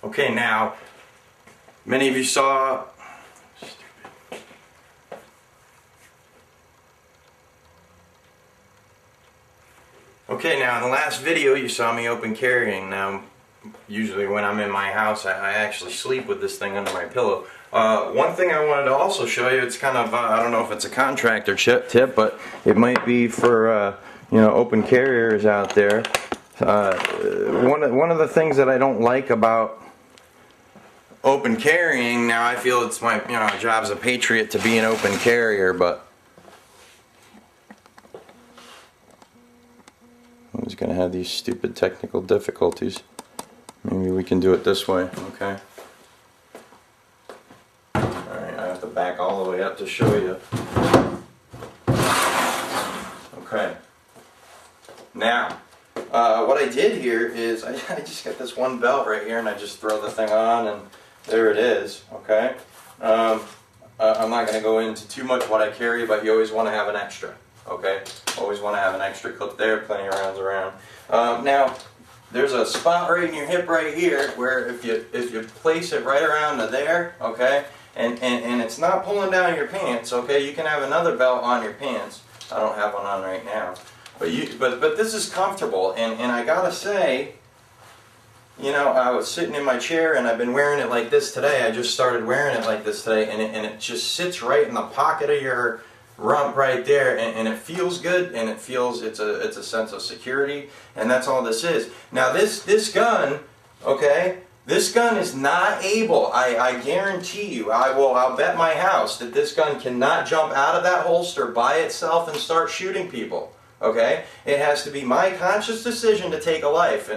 Okay, now, many of you saw... Okay, now in the last video you saw me open carrying. Now, usually when I'm in my house, I actually sleep with this thing under my pillow. One thing I wanted to also show you, it's kind of, I don't know if it's a contractor tip, but it might be for, you know, open carriers out there. One of the things that I don't like about open carrying, now I feel it's my, you know, job as a patriot to be an open carrier, but I'm just going to have these stupid technical difficulties. Maybe we can do it this way, okay? Alright, I have to back all the way up to show you. Okay. Now, what I did here is I just got this one belt right here and I just throw the thing on and there it is, okay? I'm not going to go into too much what I carry, but you always want to have an extra. Okay, always want to have an extra clip there, plenty of rounds around. Now, there's a spot right in your hip right here where if you place it right around to there, okay, and it's not pulling down your pants, okay, you can have another belt on your pants. I don't have one on right now, but this is comfortable, and I gotta say, you know, I was sitting in my chair and I've been wearing it like this today. I just started wearing it like this today, and it just sits right in the pocket of your rump right there, and it feels good, and it feels it's a sense of security, and that's all this is. Now this gun, okay, this gun is not able, I guarantee you, I'll bet my house that this gun cannot jump out of that holster by itself and start shooting people. Okay, it has to be my conscious decision to take a life,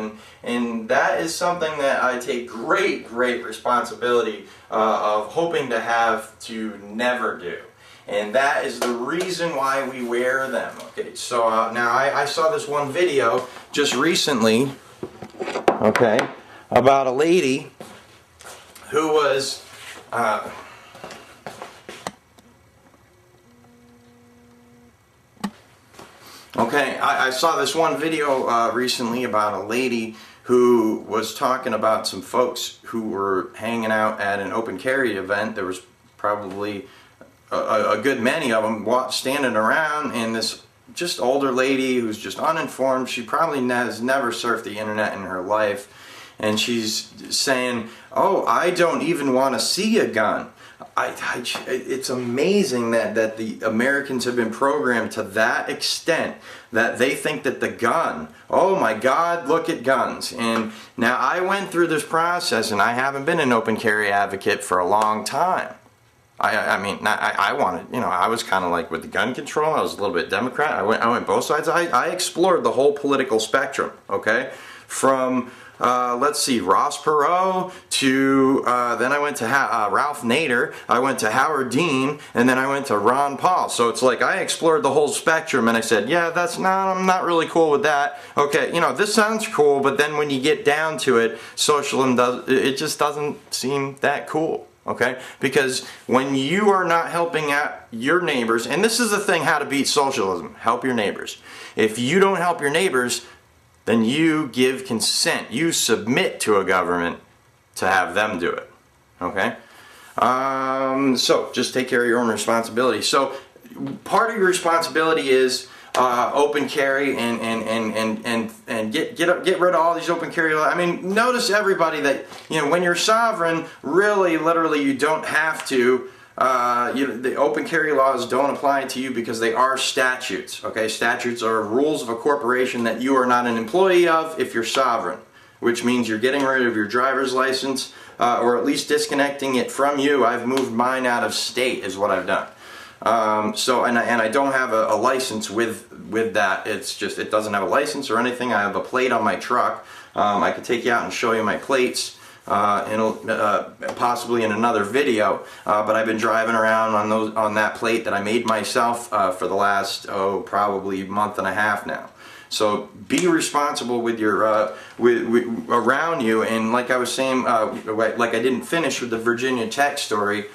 and that is something that I take great responsibility of hoping to have to never do. And that is the reason why we wear them. Okay, so now I saw this one video just recently, okay, about a lady who was, okay, I saw this one video recently about a lady who was talking about some folks who were hanging out at an open carry event. There was probably a good many of them standing around, and this just older lady who's just uninformed, she probably has never surfed the internet in her life, and she's saying, oh, I don't even want to see a gun. It's amazing that the Americans have been programmed to that extent that they think that the gun, oh my God, look at guns. And now I went through this process, and I haven't been an open carry advocate for a long time. I wanted, you know, I was kind of like with the gun control, I was a little bit Democrat, I went both sides, I explored the whole political spectrum, okay, from, let's see, Ross Perot to, then I went to Ralph Nader, I went to Howard Dean, and then I went to Ron Paul. So it's like I explored the whole spectrum, and I said, yeah, I'm not really cool with that. Okay, you know, this sounds cool, but then when you get down to it, socialism it just doesn't seem that cool. Okay, because when you are not helping out your neighbors, and this is the thing, how to beat socialism, help your neighbors. If you don't help your neighbors, then you give consent, you submit to a government to have them do it. Okay, so just take care of your own responsibility. So part of your responsibility is open carry and get rid of all these open carry laws. I mean, notice everybody that, you know, when you're sovereign, really, literally, you don't have to. The open carry laws don't apply to you because they are statutes. Okay, statutes are rules of a corporation that you are not an employee of if you're sovereign, which means you're getting rid of your driver's license, or at least disconnecting it from you. I've moved mine out of state, is what I've done. And I don't have a license with that. It's just, it doesn't have a license or anything. I have a plate on my truck. I could take you out and show you my plates, possibly in another video. But I've been driving around on that plate that I made myself for the last probably month and a half now. So be responsible with your around you. And like I was saying, like I didn't finish with the Virginia Tech story.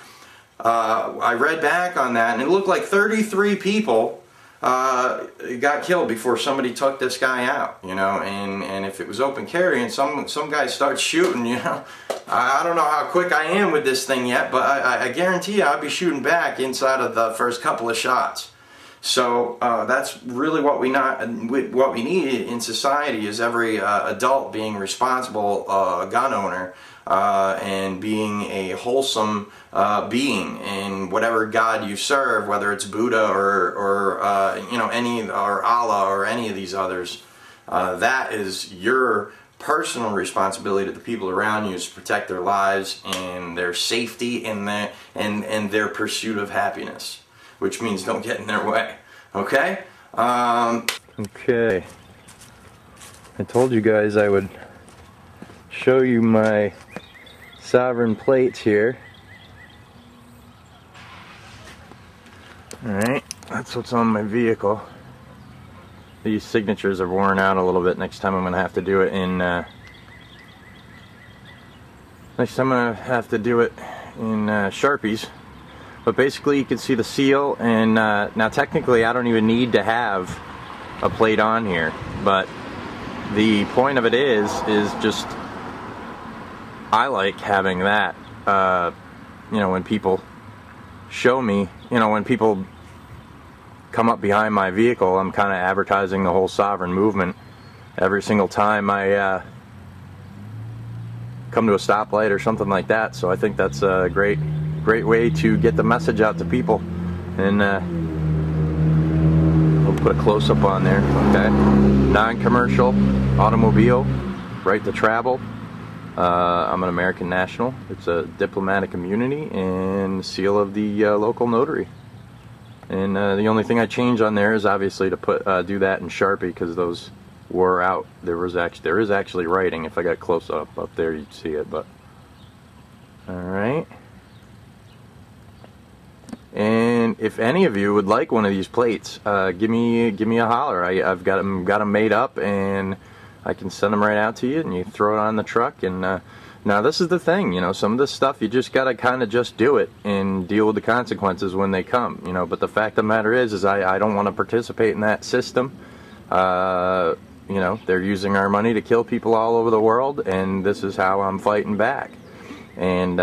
I read back on that, and it looked like 33 people got killed before somebody took this guy out, you know. And if it was open carry and some guy starts shooting, you know, I don't know how quick I am with this thing yet, but I guarantee you I'll be shooting back inside of the first couple of shots. So that's really what we need in society, is every adult being responsible gun owner and being a wholesome being in whatever God you serve, whether it's Buddha or you know, or Allah or any of these others. That is your personal responsibility to the people around you, is to protect their lives and their safety and their pursuit of happiness, which means don't get in their way. Okay? Okay. I told you guys I would show you my sovereign plates here. Alright, that's what's on my vehicle. These signatures are worn out a little bit. Next time I'm going to have to do it in Sharpies. But basically you can see the seal, and now technically I don't even need to have a plate on here, but the point of it is just I like having that. You know, when people show me, you know, when people come up behind my vehicle, I'm kind of advertising the whole sovereign movement every single time I come to a stoplight or something like that. So I think that's a great way to get the message out to people. And we'll put a close-up on there. Okay, non-commercial automobile, right to travel. I'm an American national. It's a diplomatic immunity and seal of the local notary. And the only thing I change on there is obviously to put do that in Sharpie, because those wore out. There is actually writing. If I got close up there, you'd see it. But all right. And if any of you would like one of these plates, give me a holler. I've got them made up, and I can send them right out to you, and you throw it on the truck. And now this is the thing, you know, some of this stuff you just gotta kind of just do it and deal with the consequences when they come, you know. But the fact of the matter is I don't want to participate in that system. You know, they're using our money to kill people all over the world, and this is how I'm fighting back. And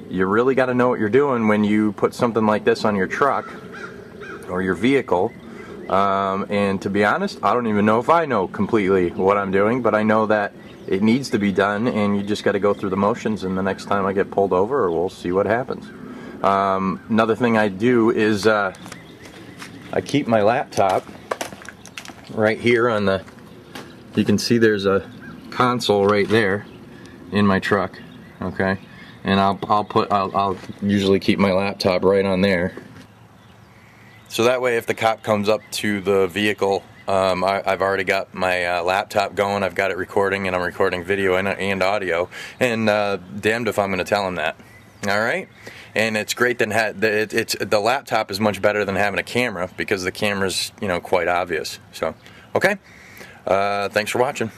you really got to know what you're doing when you put something like this on your truck or your vehicle. And to be honest, I don't even know if I know completely what I'm doing, but I know that it needs to be done, and you just got to go through the motions, and the next time I get pulled over, we'll see what happens. Another thing I do is I keep my laptop right here on the, you can see there's a console right there in my truck, okay? And I'll usually keep my laptop right on there. So that way if the cop comes up to the vehicle, I've already got my laptop going, I've got it recording, and I'm recording video and audio, and damned if I'm going to tell him that. Alright? And it's great that the laptop is much better than having a camera, because the camera's, you know, quite obvious. So, okay? Thanks for watching.